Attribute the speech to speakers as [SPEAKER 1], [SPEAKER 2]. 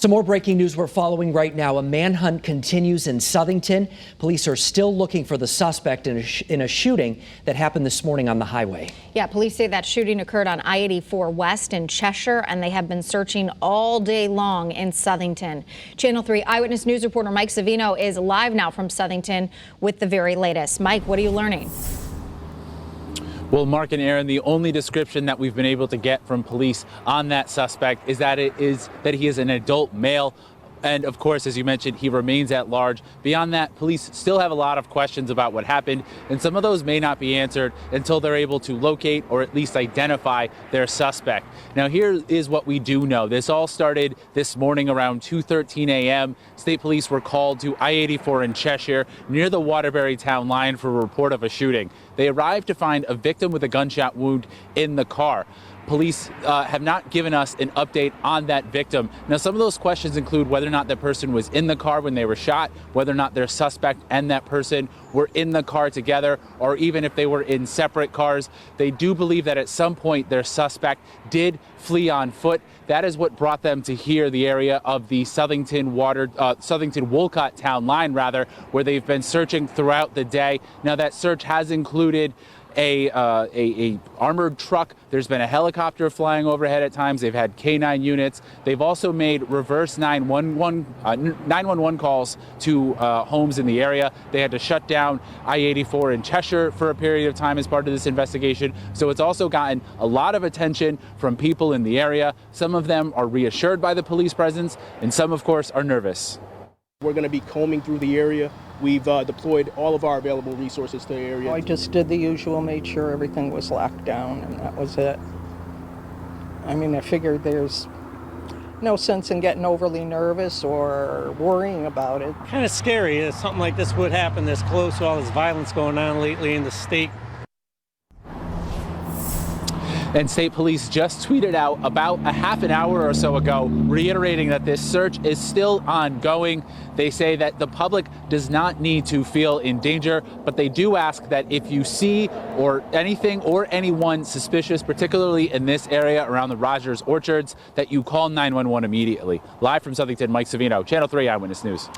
[SPEAKER 1] Some more breaking news we're following right now. A manhunt continues in Southington. Police are still looking for the suspect in a shooting that happened this morning on the highway.
[SPEAKER 2] Yeah, police say that shooting occurred on I-84 West in Cheshire, and they have been searching all day long in Southington. Channel 3 Eyewitness News reporter Mike Savino is live now from Southington with the very latest. Mike, what are you learning?
[SPEAKER 3] Well, Mark and Aaron, the only description that we've been able to get from police on that suspect is that he is an adult male. And of course, as you mentioned, he remains at large. Beyond that, police still have a lot of questions about what happened, and some of those may not be answered until they're able to locate or at least identify their suspect. Now, here is what we do know. This all started this morning around 2:13 a.m. State police were called to I-84 in Cheshire near the Waterbury town line for a report of a shooting. They arrived to find a victim with a gunshot wound in the car. Police have not given us an update on that victim. Now, some of those questions include whether or not that person was in the car when they were shot, whether or not their suspect and that person were in the car together, or even if they were in separate cars. They do believe that at some point their suspect did flee on foot. That is what brought them to here, the area of the Southington-Wolcott town line, rather, where they've been searching throughout the day. Now, that search has included a armored truck. There's been a helicopter flying overhead at times. They've had K9 units. They've also made reverse 911 calls to homes in the area. They had to shut down I-84 in Cheshire for a period of time as part of this investigation. So it's also gotten a lot of attention from people in the area. Some of them are reassured by the police presence, and some, of course, are nervous.
[SPEAKER 4] We're going to be combing through the area. We've deployed all of our available resources to the area.
[SPEAKER 5] I just did the usual, made sure everything was locked down, and that was it. I mean, I figured there's no sense in getting overly nervous or worrying about it.
[SPEAKER 6] Kind of scary that something like this would happen this close to all this violence going on lately in the state.
[SPEAKER 3] And state police just tweeted out about a half an hour or so ago, reiterating that this search is still ongoing. They say that the public does not need to feel in danger, but they do ask that if you see or anything or anyone suspicious, particularly in this area around the Rogers Orchards, that you call 911 immediately. Live from Southington, Mike Savino, Channel 3 Eyewitness News.